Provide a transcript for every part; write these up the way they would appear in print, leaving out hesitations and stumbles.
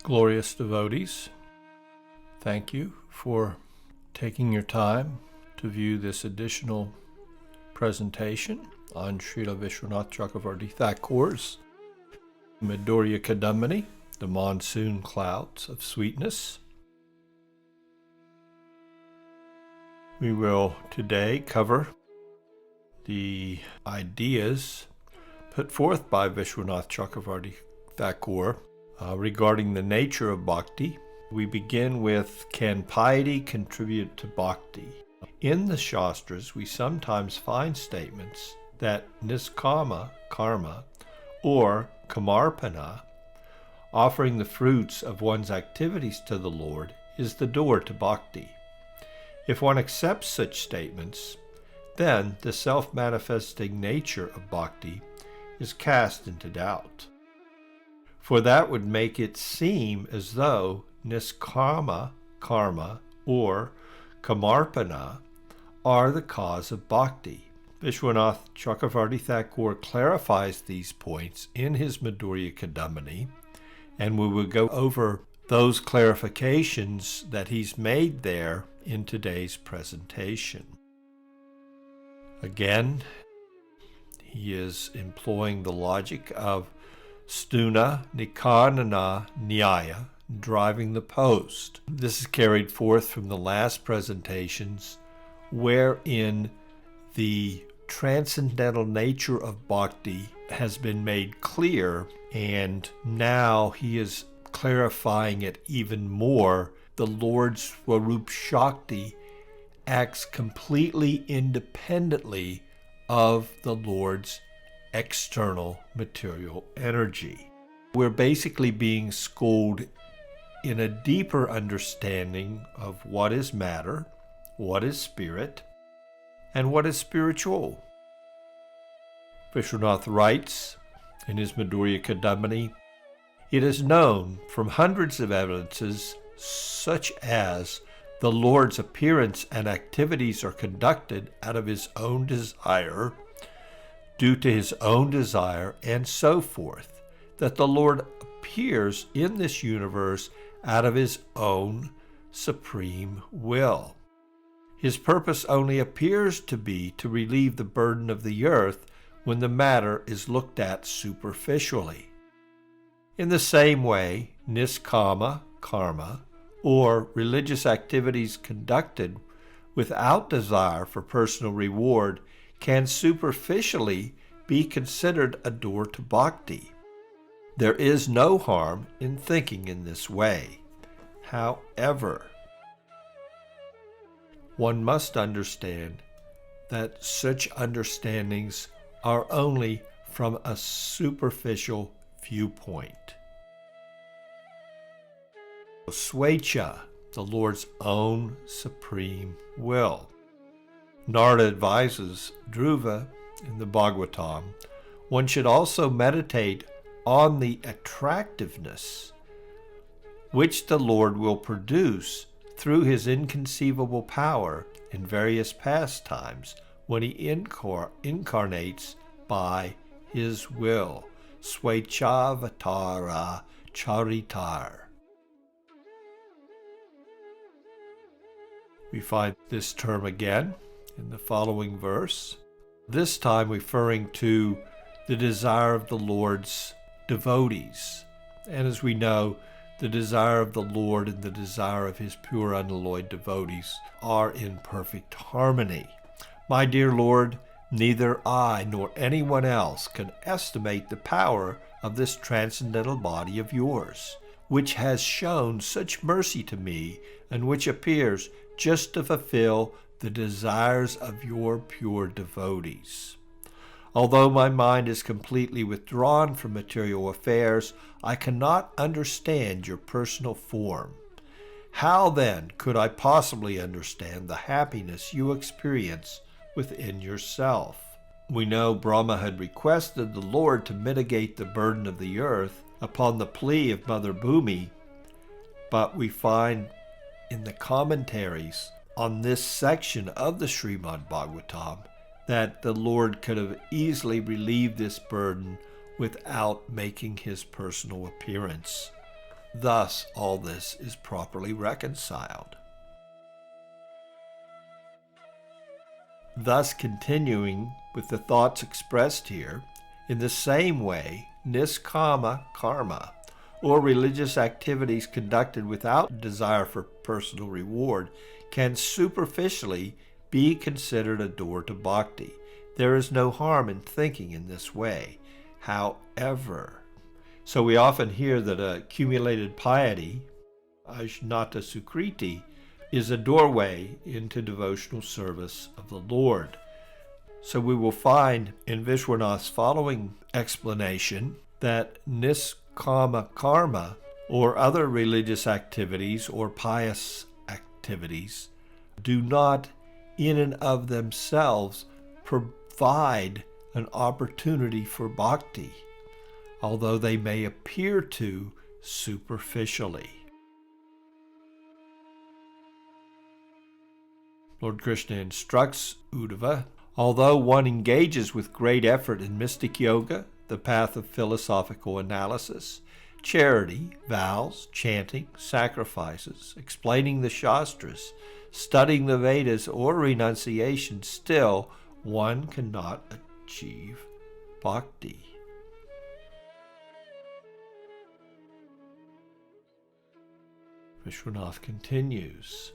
Glorious devotees, thank you for taking your time to view this additional presentation on Srila Visvanatha Cakravarti Ṭhakura's Madhurya Kadambini, the monsoon clouds of sweetness. We will today cover the ideas put forth by Visvanatha Cakravarti Ṭhakura regarding the nature of Bhakti. We begin with, can piety contribute to Bhakti? In the Shastras, we sometimes find statements that niskama karma or kamarpana, offering the fruits of one's activities to the Lord, is the door to Bhakti. If one accepts such statements, then the self-manifesting nature of Bhakti is cast into doubt. For that would make it seem as though niskama karma or kamarpana are the cause of Bhakti. Visvanatha Cakravarti Ṭhakura clarifies these points in his Madhurya Kadambini, and we will go over those clarifications that he's made there in today's presentation. Again, he is employing the logic of stuna nikarnana nyaya, driving the post. This is carried forth from the last presentations, wherein the transcendental nature of Bhakti has been made clear, and now he is clarifying it even more. The Lord's Swarup Shakti acts completely independently of the Lord's external material energy. We're basically being schooled in a deeper understanding of what is matter, what is spirit, and what is spiritual. Visvanatha writes in his Madhurya Kadambini, it is known from hundreds of evidences such as the Lord's appearance and activities are conducted out of his own desire, due to his own desire, and so forth, that the Lord appears in this universe out of his own supreme will. His purpose only appears to be to relieve the burden of the earth when the matter is looked at superficially. In the same way, niskama karma, or religious activities conducted without desire for personal reward, can superficially be considered a door to Bhakti. There is no harm in thinking in this way. However, one must understand that such understandings are only from a superficial viewpoint. Swecha, the Lord's own supreme will. Narada advises Dhruva in the Bhagavatam, one should also meditate on the attractiveness which the Lord will produce through his inconceivable power in various pastimes when he incarnates by his will. Swechavatara charitar. We find this term again in the following verse, this time referring to the desire of the Lord's devotees. And as we know, the desire of the Lord and the desire of his pure unalloyed devotees are in perfect harmony. My dear Lord, neither I nor anyone else can estimate the power of this transcendental body of yours, which has shown such mercy to me and which appears just to fulfill the desires of your pure devotees. Although my mind is completely withdrawn from material affairs, I cannot understand your personal form. How then could I possibly understand the happiness you experience within yourself? We know Brahma had requested the Lord to mitigate the burden of the earth upon the plea of Mother Bhumi, but we find in the commentaries on this section of the Srimad Bhagavatam that the Lord could have easily relieved this burden without making his personal appearance. Thus, all this is properly reconciled. Thus, continuing with the thoughts expressed here, in the same way, niskama karma, or religious activities conducted without desire for personal reward, can superficially be considered a door to bhakti. There is no harm in thinking in this way. However, so we often hear that accumulated piety, ajnata sukriti, is a doorway into devotional service of the Lord. So we will find in Viswanath's following explanation that niskama karma, or other religious activities or pious activities, do not in and of themselves provide an opportunity for bhakti, although they may appear to superficially. Lord Krishna instructs Uddhava, although one engages with great effort in mystic yoga, the path of philosophical analysis, charity, vows, chanting, sacrifices, explaining the Shastras, studying the Vedas, or renunciation, still one cannot achieve bhakti. Vishwanath continues.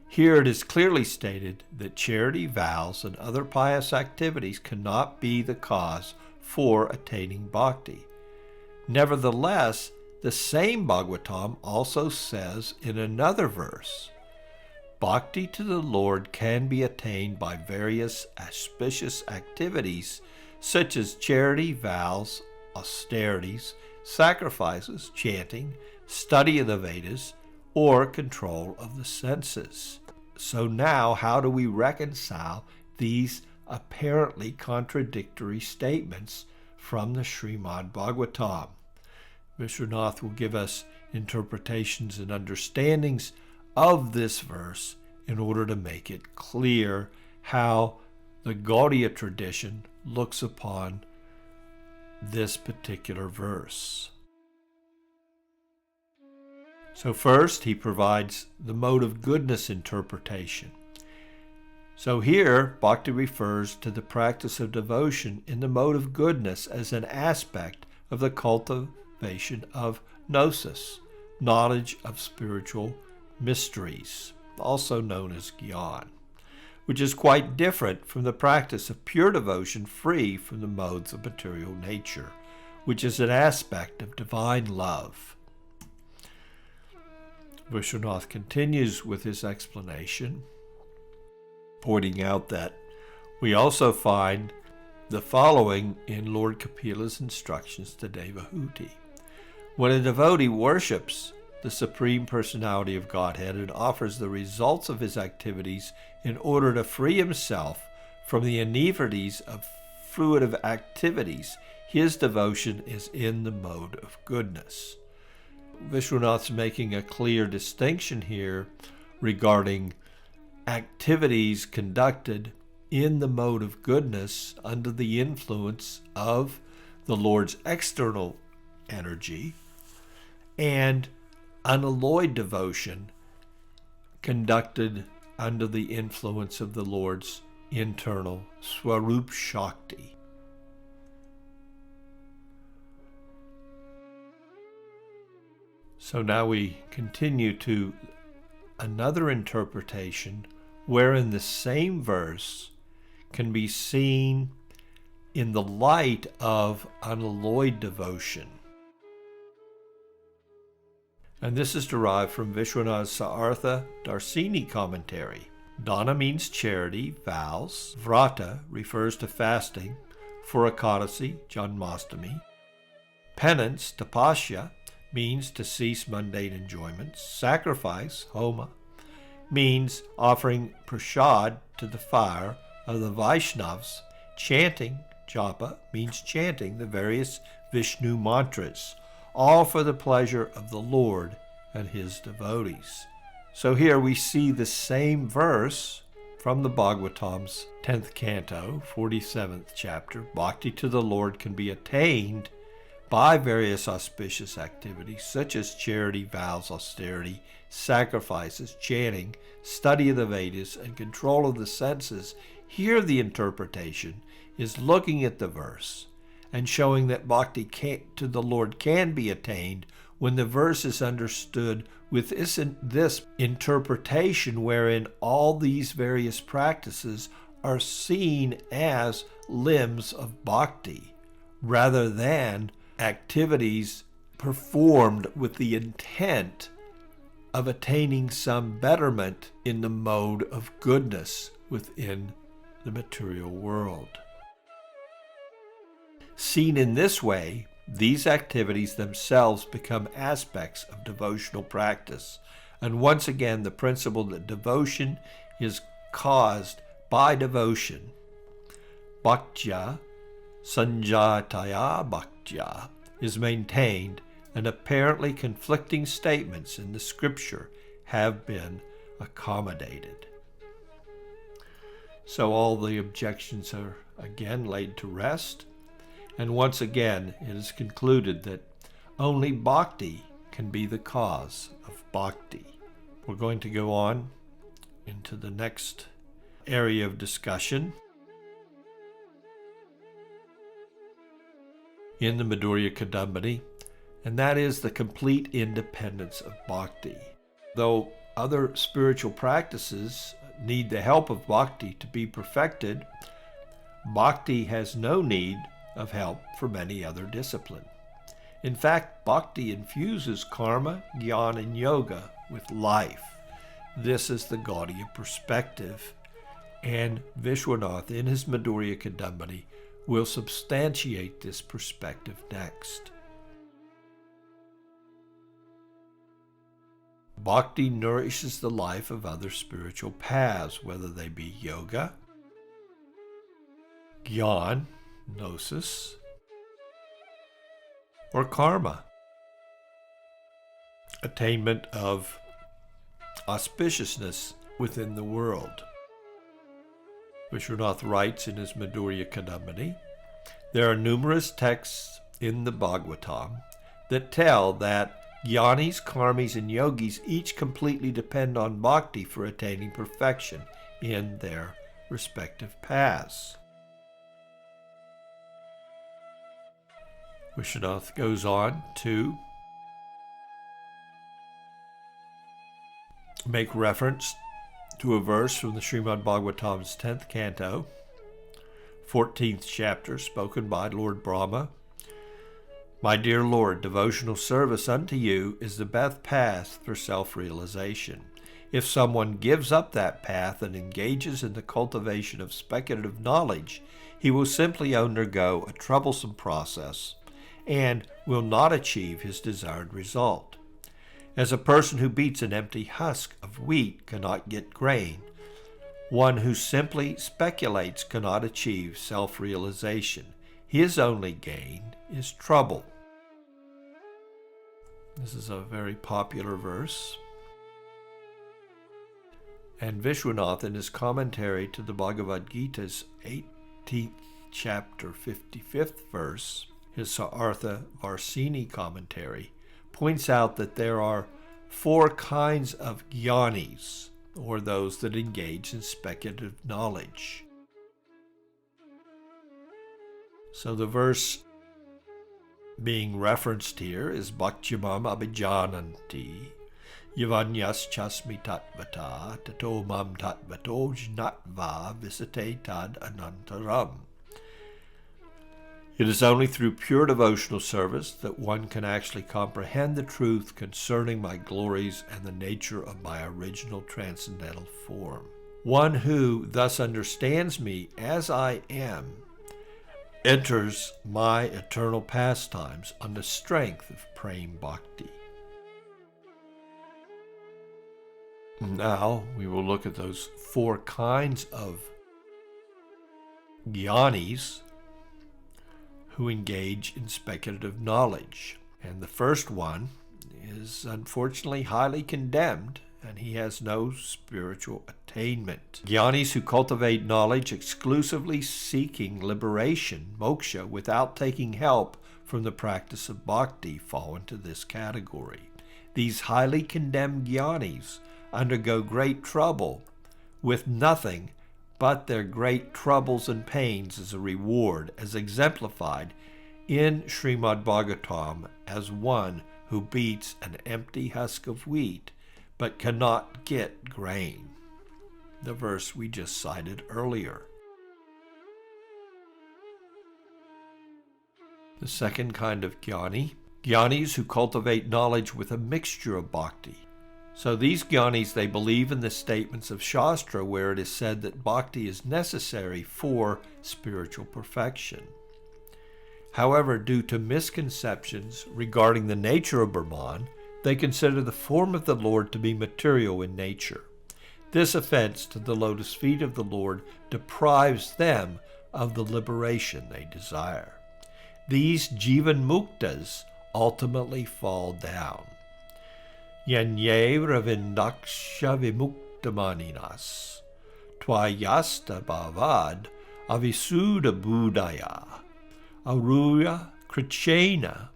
Here it is clearly stated that charity, vows, and other pious activities cannot be the cause for attaining bhakti. Nevertheless, the same Bhagavatam also says in another verse, bhakti to the Lord can be attained by various auspicious activities such as charity, vows, austerities, sacrifices, chanting, study of the Vedas, or control of the senses. So now, how do we reconcile these apparently contradictory statements from the Srimad Bhagavatam? Vishwanath will give us interpretations and understandings of this verse in order to make it clear how the Gaudiya tradition looks upon this particular verse. So first, he provides the mode of goodness interpretation. So here, bhakti refers to the practice of devotion in the mode of goodness as an aspect of the cultivation of gnosis, knowledge of spiritual mysteries, also known as jnana, which is quite different from the practice of pure devotion free from the modes of material nature, which is an aspect of divine love. Vishwanath continues with his explanation, pointing out that we also find the following in Lord Kapila's instructions to Devahuti. When a devotee worships the Supreme Personality of Godhead and offers the results of his activities in order to free himself from the inebrities of fruitive activities, his devotion is in the mode of goodness. Vishwanath's making a clear distinction here regarding activities conducted in the mode of goodness under the influence of the Lord's external energy and unalloyed devotion conducted under the influence of the Lord's internal Swarup Shakti. So now we continue to another interpretation wherein the same verse can be seen in the light of unalloyed devotion. And this is derived from Vishwanath's Saartha Darsini commentary. Dana means charity, vows. Vrata refers to fasting for Ekadasi, Janmastami. Penance, tapasya, means to cease mundane enjoyments. Sacrifice, homa, means offering prasad to the fire of the Vaishnavas. Chanting, japa, means chanting the various Vishnu mantras, all for the pleasure of the Lord and his devotees. So here we see the same verse from the Bhagavatam's 10th canto, 47th chapter. Bhakti to the Lord can be attained by various auspicious activities such as charity, vows, austerity, sacrifices, chanting, study of the Vedas, and control of the senses, here the interpretation is looking at the verse and showing that bhakti to the Lord can be attained when the verse is understood with this interpretation wherein all these various practices are seen as limbs of bhakti rather than activities performed with the intent of attaining some betterment in the mode of goodness within the material world. Seen in this way, these activities themselves become aspects of devotional practice, and once again the principle that devotion is caused by devotion, bhaktya sanjataya bhaktya, is maintained, and apparently conflicting statements in the scripture have been accommodated. So all the objections are again laid to rest, and once again it is concluded that only bhakti can be the cause of bhakti. We're going to go on into the next area of discussion in the Madhurya Kadambini, and that is the complete independence of bhakti. Though other spiritual practices need the help of bhakti to be perfected, bhakti has no need of help from any other discipline. In fact, bhakti infuses karma, jnana, and yoga with life. This is the Gaudiya perspective, and Visvanatha in his Madhurya Kadambini will substantiate this perspective next. Bhakti nourishes the life of other spiritual paths, whether they be yoga, jnana, gnosis, or karma, attainment of auspiciousness within the world. Visvanatha writes in his Madhurya Kadambini, there are numerous texts in the Bhagavatam that tell that Jhānis, karmis, and yogis each completely depend on bhakti for attaining perfection in their respective paths. Visvanatha goes on to make reference to a verse from the Srimad Bhagavatam's 10th canto, 14th chapter, spoken by Lord Brahma. My dear Lord, devotional service unto you is the best path for self-realization. If someone gives up that path and engages in the cultivation of speculative knowledge, he will simply undergo a troublesome process and will not achieve his desired result. As a person who beats an empty husk of wheat cannot get grain, one who simply speculates cannot achieve self-realization. His only gain is trouble. This is a very popular verse. And Visvanatha, in his commentary to the Bhagavad Gita's 18th chapter, 55th verse, his Saartha Varsini commentary, points out that there are 4 kinds of Jhānis, or those that engage in speculative knowledge. So the verse being referenced here is Bhaktyamam abhijananti yavanyas chasmi tatvata tato mam tatvato jnatva visate tad anantaram. It is only through pure devotional service that one can actually comprehend the truth concerning my glories and the nature of my original transcendental form. One who thus understands me as I am enters my eternal pastimes on the strength of praying bhakti. Now we will look at those 4 kinds of Jhānis who engage in speculative knowledge. And the first one is unfortunately highly condemned, and he has no spiritual attainment. Jhānis who cultivate knowledge exclusively seeking liberation, moksha, without taking help from the practice of bhakti fall into this category. These highly condemned jhānis undergo great trouble with nothing but their great troubles and pains as a reward, as exemplified in Srimad Bhagavatam as one who beats an empty husk of wheat but cannot get grain. The verse we just cited earlier. The second kind of jnani, jnanis who cultivate knowledge with a mixture of bhakti. So these jnanis, they believe in the statements of Shastra where it is said that bhakti is necessary for spiritual perfection. However, due to misconceptions regarding the nature of Brahman, they consider the form of the Lord to be material in nature. This offense to the lotus feet of the Lord deprives them of the liberation they desire. These jivan muktas ultimately fall down. Yanye ravindaksha vimuktamaninas tvayasta bhavad avisuddha buddhaya aruya krichena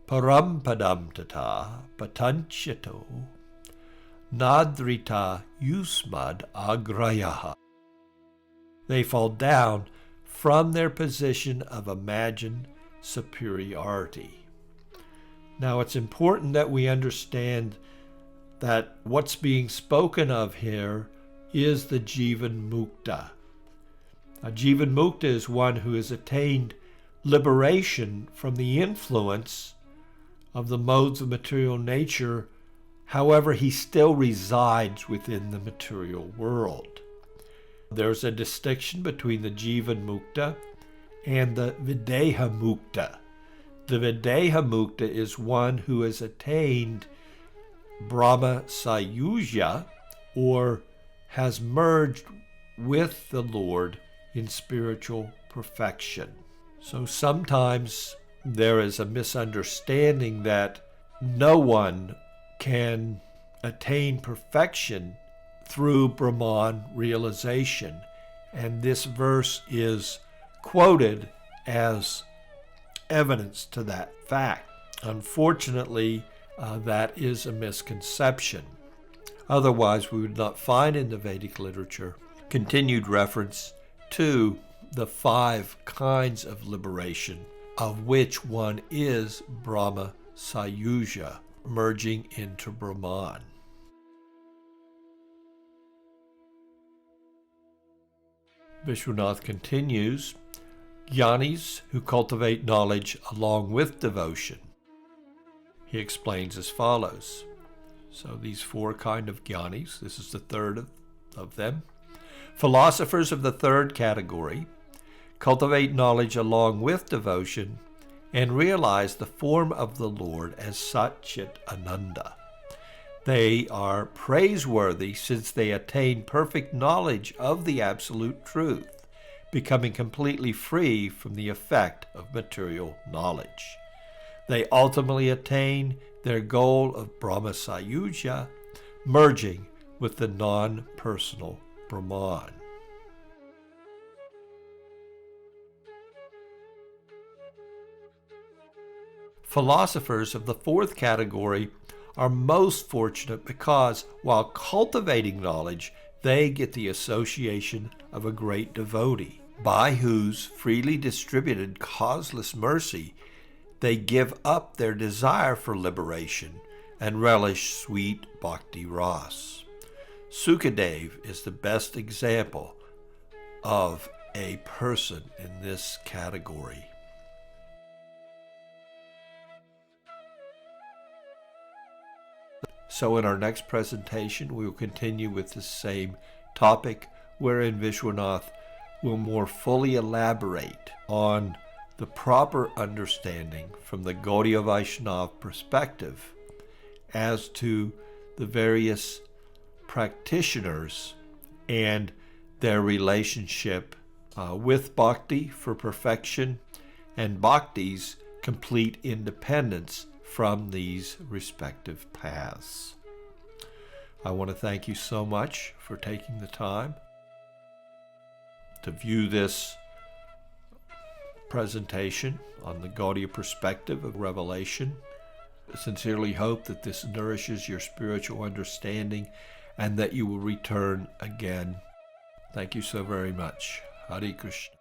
parampadam tata patanchato nadrita yusmad agrayaha. They fall down from their position of imagined superiority. Now it's important that we understand that what's being spoken of here is the jivan mukta. A jivan mukta is one who has attained liberation from the influence of the modes of material nature. However, he still resides within the material world. There's a distinction between the jivan mukta and the videha mukta. The videha mukta is one who has attained Brahma Sayuja, or has merged with the Lord in spiritual perfection. So sometimes there is a misunderstanding that no one can attain perfection through Brahman realization, and this verse is quoted as evidence to that fact. Unfortunately, that is a misconception. Otherwise, we would not find in the Vedic literature continued reference to the 5 kinds of liberation, of which one is Brahma Sayuja, merging into Brahman. Vishwanath continues, jnanis who cultivate knowledge along with devotion. He explains as follows. So these 4 kind of jnanis, this is the third of them. Philosophers of the third category cultivate knowledge along with devotion and realize the form of the Lord as Satchit Ananda. They are praiseworthy since they attain perfect knowledge of the absolute truth, becoming completely free from the effect of material knowledge. They ultimately attain their goal of Brahma Sayuja, merging with the non-personal Brahman. Philosophers of the 4th category are most fortunate because, while cultivating knowledge, they get the association of a great devotee, by whose freely distributed causeless mercy they give up their desire for liberation and relish sweet bhakti ras. Sukadev is the best example of a person in this category. So in our next presentation, we will continue with the same topic, wherein Vishwanath will more fully elaborate on the proper understanding from the Gaudiya Vaishnava perspective as to the various practitioners and their relationship with bhakti for perfection and bhakti's complete independence from these respective paths. I want to thank you so much for taking the time to view this presentation on the Gaudiya perspective of revelation. I sincerely hope that this nourishes your spiritual understanding and that you will return again. Thank you so very much. Hare Krishna.